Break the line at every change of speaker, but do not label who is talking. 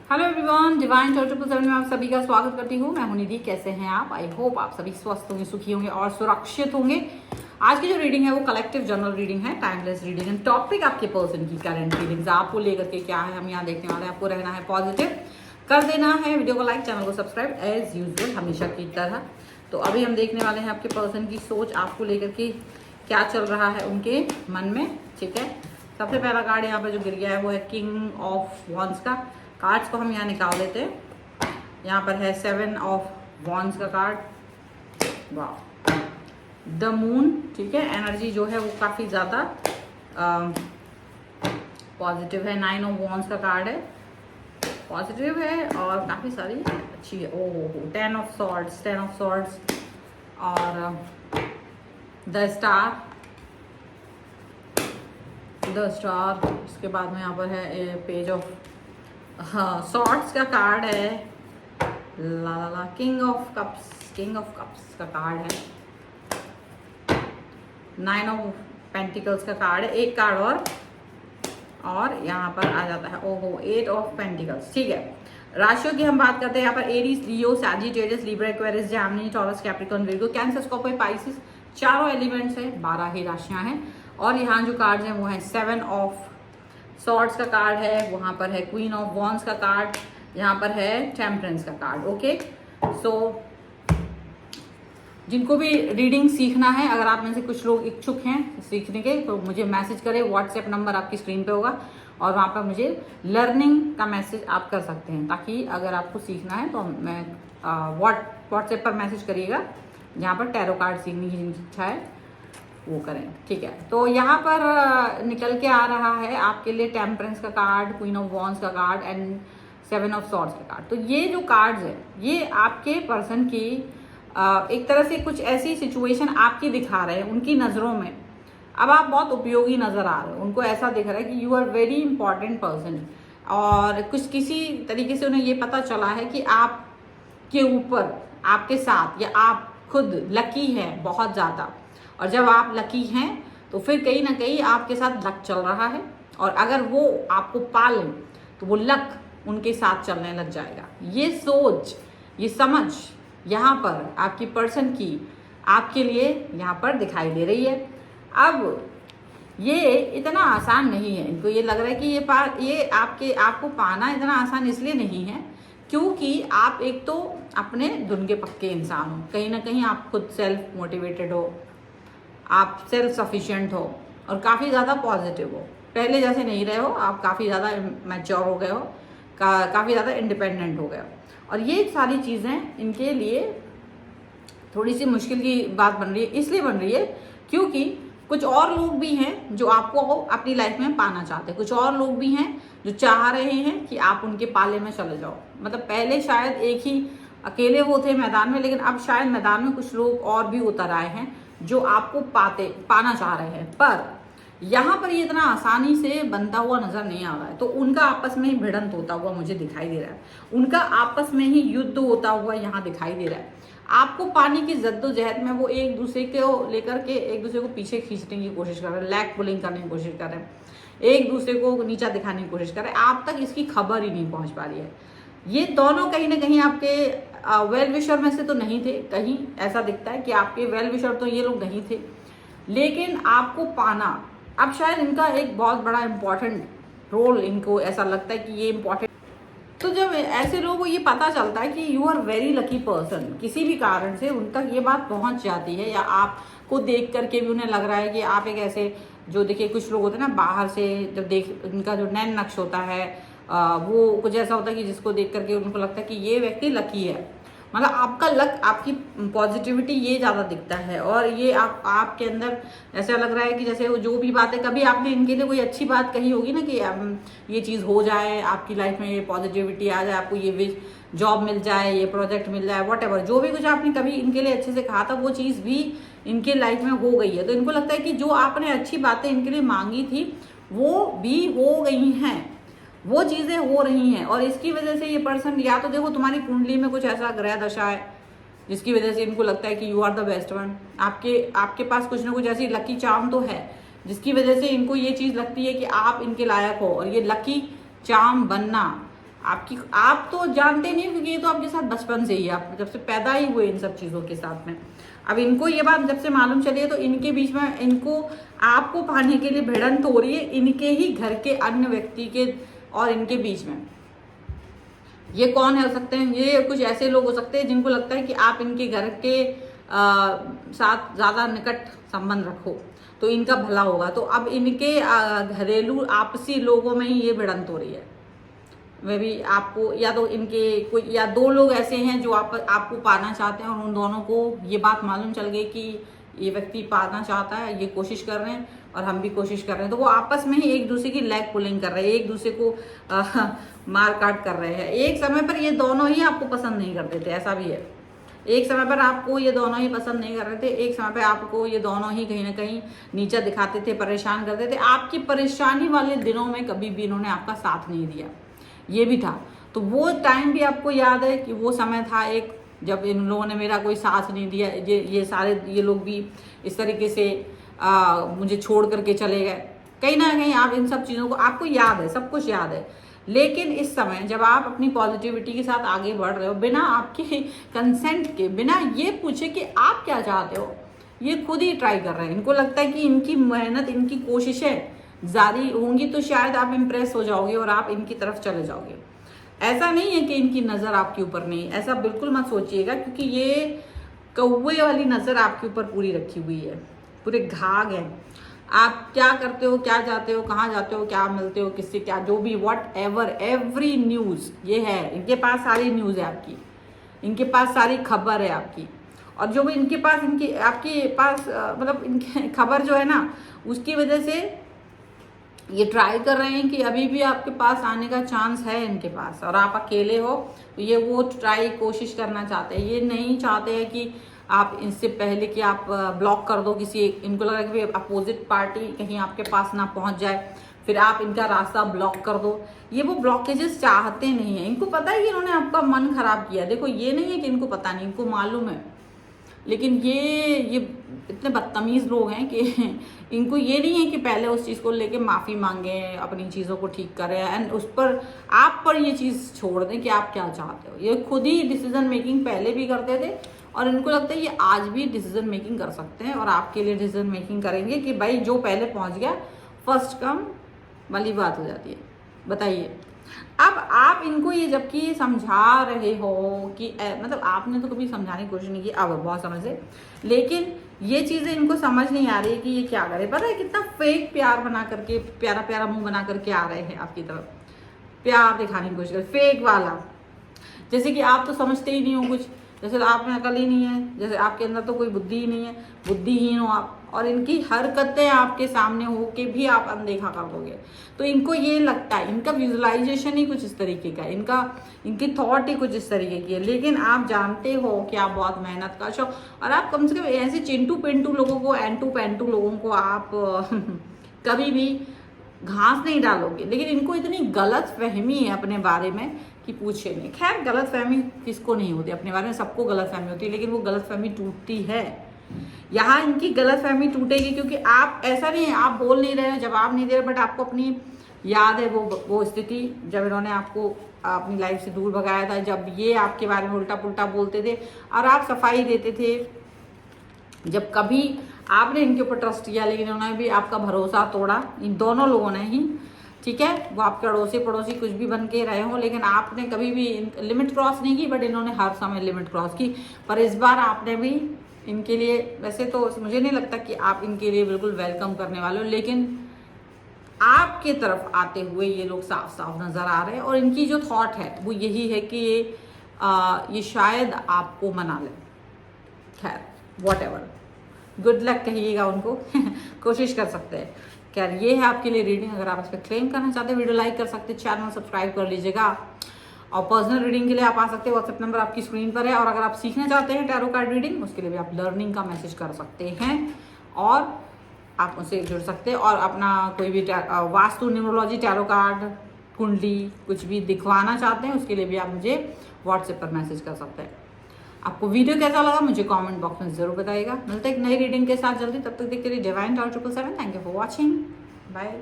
Hello everyone, divine 777 में आप सभी का स्वागत करती हूँ। मैं हूं निधि। कैसे हैं आप? आई होप आप सभी स्वस्थ होंगे, सुखी होंगे और सुरक्षित होंगे। आज की जो रीडिंग है वो कलेक्टिव जनरल रीडिंग है, टाइमलेस रीडिंग है। टॉपिक आपके पर्सन की करंट फीलिंग्स आपको लेकर के क्या है हम यहाँ देखने वाले हैं। आपको रहना है पॉजिटिव, कर देना है वीडियो को लाइक, चैनल को सब्सक्राइब एज यूजल हमेशा की तरह। तो अभी हम देखने वाले हैं आपके पर्सन की सोच आपको लेकर के क्या चल रहा है उनके मन में। ठीक है, सबसे पहला कार्ड यहाँ पे जो गिर गया है वो है किंग ऑफ वॉन्ड्स का। कार्ड्स को हम यहाँ निकाल देते हैं। यहाँ पर है 7 ऑफ वॉन्ड्स का कार्ड। वाह, द मून। ठीक है, एनर्जी जो है वो काफ़ी ज़्यादा पॉजिटिव है। 9 ऑफ वॉन्ड्स का कार्ड है, पॉजिटिव है और काफ़ी सारी अच्छी है। ओहो, 10 ऑफ सॉर्ड्स और द स्टार। उसके बाद में यहाँ पर है पेज ऑफ सॉर्ड्स का कार्ड है। ला किंग ऑफ कप्स का कार्ड है। 9 ऑफ पेंटिकल्स का कार्ड है, एक कार्ड और यहाँ पर आ जाता है ओहो 8 ऑफ पेंटिकल्स। ठीक है, राशियों की हम बात करते हैं यहाँ पर Aries, Leo, Sagittarius, Libra, Aquarius, Gemini, Taurus, Capricorn, Virgo, Cancer, Scorpio, Pisces. चारों एलिमेंट्स है, 12 ही राशियां हैं। और यहाँ जो कार्ड हैं वो है 7 ऑफ सॉर्ड्स का कार्ड है, वहाँ पर है क्वीन ऑफ वॉन्ड्स का कार्ड, यहाँ पर है टेम्परेंस का कार्ड। ओके, सो जिनको भी रीडिंग सीखना है, अगर आप में से कुछ लोग इच्छुक हैं सीखने के, तो मुझे मैसेज करें। व्हाट्सएप नंबर आपकी स्क्रीन पे होगा और वहाँ पर मुझे लर्निंग का मैसेज आप कर सकते हैं, ताकि अगर आपको सीखना है तो मैं व्हाट्सएप पर मैसेज करिएगा। जहाँ पर टैरो कार्ड सीखने की जिनकी इच्छा है वो करें। ठीक है, तो यहाँ पर निकल के आ रहा है आपके लिए टेम्परेंस का कार्ड, क्वीन ऑफ वॉन्ड्स का कार्ड एंड 7 ऑफ सॉर्ड्स का कार्ड। तो ये जो कार्ड्स है ये आपके पर्सन की एक तरह से कुछ ऐसी सिचुएशन आपकी दिखा रहे हैं उनकी नज़रों में। अब आप बहुत उपयोगी नज़र आ रहे हो, उनको ऐसा दिख रहा है कि you are very important person, और कुछ किसी तरीके से उन्हें ये पता चला है कि आपके ऊपर, आपके साथ, या आप खुद लकी है बहुत ज़्यादा। और जब आप लकी हैं तो फिर कहीं ना कहीं आपके साथ लक चल रहा है, और अगर वो आपको पा लें तो वो लक उनके साथ चलने लग जाएगा। ये सोच, ये समझ यहाँ पर आपकी पर्सन की आपके लिए यहाँ पर दिखाई दे रही है। अब ये इतना आसान नहीं है, इनको ये लग रहा है कि ये आपको पाना इतना आसान इसलिए नहीं है क्योंकि आप एक तो अपने धुन के पक्के इंसान हो, कहीं ना कहीं आप खुद सेल्फ मोटिवेटेड हो, आप सेल्फ सफिशिएंट हो और काफ़ी ज़्यादा पॉजिटिव हो। पहले जैसे नहीं रहे हो, आप काफ़ी ज़्यादा मैच्योर हो गए हो, काफ़ी ज़्यादा इंडिपेंडेंट हो गए हो। और ये सारी चीज़ें इनके लिए थोड़ी सी मुश्किल की बात बन रही है। इसलिए बन रही है क्योंकि कुछ और लोग भी हैं जो आपको अपनी लाइफ में पाना चाहते हैं, कुछ और लोग भी हैं जो चाह रहे हैं कि आप उनके पाले में चले जाओ। मतलब पहले शायद एक ही अकेले वो थे मैदान में, लेकिन अब शायद मैदान में कुछ लोग और भी उतर आए हैं जो आपको पाना चाह रहे हैं। पर यहाँ पर ये इतना आसानी से बनता हुआ नजर नहीं आ रहा है। तो उनका आपस में ही भिड़ंत होता हुआ मुझे दिखाई दे रहा है, उनका आपस में ही युद्ध होता हुआ यहाँ दिखाई दे रहा है। आपको पानी की जद्दोजहद में वो एक दूसरे को लेकर के एक दूसरे को पीछे खींचने की कोशिश कर रहे हैं, लैग पुलिंग करने की कोशिश कर रहे हैं, एक दूसरे को नीचा दिखाने की कोशिश कर रहे हैं। आप तक इसकी खबर ही नहीं पहुंच पा रही है। ये दोनों कहीं ना कहीं आपके वेल विशर में से तो नहीं थे, कहीं ऐसा दिखता है कि आपके वेल विशर तो ये लोग नहीं थे, लेकिन आपको पाना अब शायद इनका एक बहुत बड़ा इंपॉर्टेंट रोल, इनको ऐसा लगता है कि ये इंपॉर्टेंट। तो जब ऐसे लोगों को ये पता चलता है कि you are very lucky person, किसी भी कारण से उन तक ये बात पहुंच जाती है, या आपको देख करके भी उन्हें लग रहा है कि आप एक ऐसे, जो देखिए कुछ लोग होते हैं ना बाहर से जब देख, उनका जो नैन नक्श होता है वो कुछ ऐसा होता है कि जिसको देख करके उनको लगता है कि ये व्यक्ति लकी है। मतलब आपका लक, आपकी पॉजिटिविटी ये ज़्यादा दिखता है, और ये आपके अंदर ऐसा लग रहा है कि जैसे वो जो भी बातें, कभी आपने इनके लिए कोई अच्छी बात कही होगी ना कि ये चीज़ हो जाए आपकी लाइफ में, ये पॉजिटिविटी आ जाए, आपको ये जॉब मिल जाए, ये प्रोजेक्ट मिल जाए, व्हाटएवर, जो भी कुछ आपने कभी इनके लिए अच्छे से कहा था वो चीज़ भी इनके लाइफ में हो गई है। तो इनको लगता है कि जो आपने अच्छी बातें इनके लिए मांगी थी वो भी हो गई हैं, वो चीज़ें हो रही हैं। और इसकी वजह से ये पर्सन, या तो देखो तुम्हारी कुंडली में कुछ ऐसा ग्रह दशा है जिसकी वजह से इनको लगता है कि you are the best one, आपके पास कुछ ना कुछ ऐसी लकी चार्म तो है जिसकी वजह से इनको ये चीज़ लगती है कि आप इनके लायक हो। और ये लकी चार्म बनना आप तो जानते नहीं, क्योंकि ये तो आपके साथ बचपन से ही है, आप जब से पैदा ही हुए इन सब चीज़ों के साथ में। अब इनको ये बात जब से मालूम चली है तो इनके बीच में इनको आपको पाने के लिए भिड़ंत हो रही है, इनके ही घर के अन्य व्यक्ति के और इनके बीच में। ये कौन हो सकते हैं? ये कुछ ऐसे लोग हो सकते हैं जिनको लगता है कि आप इनके घर के साथ ज़्यादा निकट संबंध रखो तो इनका भला होगा। तो अब इनके घरेलू आपसी लोगों में ही ये भिड़ंत हो रही है। वे भी आपको, या तो इनके कोई या दो लोग ऐसे हैं जो आपको पाना चाहते हैं और उन दोनों को ये बात मालूम चल गई कि ये व्यक्ति पाना चाहता है, ये कोशिश कर रहे हैं और हम भी कोशिश कर रहे हैं, तो वो आपस में ही एक दूसरे की लेग पुलिंग कर रहे हैं, एक दूसरे को मार काट कर रहे हैं। एक समय पर ये दोनों ही आपको पसंद नहीं करते थे, ऐसा भी है। एक समय पर आपको ये दोनों ही पसंद नहीं कर रहे थे, एक समय पर आपको ये दोनों ही कहीं ना कहीं नीचा दिखाते थे, परेशान करते थे। आपकी परेशानी वाले दिनों में कभी भी इन्होंने आपका साथ नहीं दिया, ये भी था। तो वो टाइम भी आपको याद है कि वो समय था एक, जब इन लोगों ने मेरा कोई साथ नहीं दिया, ये सारे ये लोग भी इस तरीके से मुझे छोड़ करके चले गए। कहीं ना कहीं आप इन सब चीज़ों को, आपको याद है, सब कुछ याद है। लेकिन इस समय जब आप अपनी पॉजिटिविटी के साथ आगे बढ़ रहे हो, बिना आपके कंसेंट के, बिना ये पूछे कि आप क्या चाहते हो, ये खुद ही ट्राई कर रहे हैं। इनको लगता है कि इनकी मेहनत, इनकी कोशिशें जारी होंगी तो शायद आप इम्प्रेस हो जाओगे और आप इनकी तरफ चले जाओगे। ऐसा नहीं है कि इनकी नज़र आपके ऊपर नहीं, ऐसा बिल्कुल मत सोचिएगा, क्योंकि ये कौवे वाली नज़र आपके ऊपर पूरी रखी हुई है, पूरे घाघ है। आप क्या करते हो, क्या जाते हो, कहाँ जाते हो, क्या मिलते हो, किससे क्या, जो भी वॉट एवर, एवरी न्यूज़ ये है इनके पास, सारी न्यूज़ है आपकी, इनके पास सारी खबर है आपकी। और जो भी इनके पास, आपके पास मतलब इनके खबर जो है ना, उसकी वजह से ये ट्राई कर रहे हैं कि अभी भी आपके पास आने का चांस है इनके पास, और आप अकेले हो तो ये वो कोशिश करना चाहते हैं। ये नहीं चाहते हैं कि आप इससे पहले कि आप ब्लॉक कर दो किसी, इनको लगा कि अपोजिट पार्टी कहीं आपके पास ना पहुंच जाए, फिर आप इनका रास्ता ब्लॉक कर दो। ये वो ब्लॉकेजेस चाहते नहीं है। इनको पता है कि इन्होंने आपका मन खराब किया। देखो, ये नहीं है कि इनको पता नहीं, इनको मालूम है। लेकिन ये इतने बदतमीज़ लोग हैं कि इनको ये नहीं है कि पहले उस चीज़ को लेके माफ़ी मांगे, अपनी चीज़ों को ठीक करें एंड उस पर, आप पर ये चीज़ छोड़ दें कि आप क्या चाहते हो। ये खुद ही डिसीजन मेकिंग पहले भी करते थे और इनको लगता है ये आज भी डिसीजन मेकिंग कर सकते हैं और आपके लिए डिसीजन मेकिंग करेंगे कि भाई जो पहले पहुंच गया फर्स्ट कम वाली बात हो जाती है। बताइए, अब आप इनको ये जबकि समझा रहे हो कि मतलब आपने तो कभी समझाने की कोशिश नहीं की, अब बहुत समझ से, लेकिन ये चीज़ें इनको समझ नहीं आ रही कि ये क्या करे। पता है कितना फेक प्यार बना करके, प्यारा प्यारा मुंह बना करके आ रहे हैं आपकी तरफ, प्यार दिखाने की कोशिश कर, फेक वाला, जैसे कि आप तो समझते ही नहीं हो कुछ, जैसे आप में अकल ही नहीं है, जैसे आपके अंदर तो कोई बुद्धि ही नहीं है, बुद्धिहीन हो आप, और इनकी हरकतें आपके सामने हो के भी आप अनदेखा कर दोगे। तो इनको ये लगता है, इनका विजुअलाइजेशन ही कुछ इस तरीके का, इनकी थॉट ही कुछ इस तरीके की है। लेकिन आप जानते हो कि आप बहुत मेहनत कश हो और आप कम से कम ऐसे चिंटू पिंटू लोगों को, एंटू पेंटू लोगों को आप कभी भी घास नहीं डालोगे। लेकिन इनको इतनी गलत फहमी है अपने बारे में कि पूछे नहीं। खैर, गलत फहमी किसको नहीं होती अपने बारे में, सबको गलत फहमी होती है, लेकिन वो गलत फहमी टूटती है। यहाँ इनकी गलत फहमी टूटेगी क्योंकि आप, ऐसा नहीं है आप बोल नहीं रहे, जवाब नहीं दे रहे, बट आपको अपनी याद है वो स्थिति जब इन्होंने आपको अपनी लाइफ से दूर भगाया था, जब ये आपके बारे में उल्टा पुल्टा बोलते थे और आप सफाई देते थे। जब कभी आपने इनके ऊपर ट्रस्ट किया लेकिन उन्होंने भी आपका भरोसा तोड़ा, इन दोनों लोगों ने ही, ठीक है, वो आपके अड़ोसी पड़ोसी कुछ भी बन के रहे हो, लेकिन आपने कभी भी लिमिट क्रॉस नहीं की, बट इन्होंने हर समय लिमिट क्रॉस की। पर इस बार आपने भी इनके लिए, वैसे तो मुझे नहीं लगता कि आप इनके लिए बिल्कुल वेलकम करने वाले हो, लेकिन आपके तरफ आते हुए ये लोग साफ साफ नज़र आ रहे हैं। और इनकी जो थॉट है वो यही है कि ये शायद आपको मना ले। खैर, वॉट एवर, गुड लक कहिएगा उनको कोशिश कर सकते हैं। खैर, ये है आपके लिए रीडिंग। अगर आप इस पर क्लेम करना चाहते हैं, वीडियो लाइक कर सकते हैं, चैनल सब्सक्राइब कर लीजिएगा। और पर्सनल रीडिंग के लिए आप आ सकते हैं, व्हाट्सएप नंबर आपकी स्क्रीन पर है। और अगर आप सीखना चाहते हैं टैरो कार्ड रीडिंग, उसके लिए भी आप लर्निंग का मैसेज कर सकते हैं और आप उनसे जुड़ सकते हैं। और अपना कोई भी वास्तु, न्यूमरोलॉजी, टैरो कार्ड, कुंडली कुछ भी दिखवाना चाहते हैं, उसके लिए भी आप मुझे व्हाट्सएप पर मैसेज कर सकते हैं। आपको वीडियो कैसा लगा मुझे कमेंट बॉक्स में जरूर बताइएगा। मिलते हैं एक नई रीडिंग के साथ जल्दी, तब तक देखते रहिए divine tower 777। Thank you for watching, bye.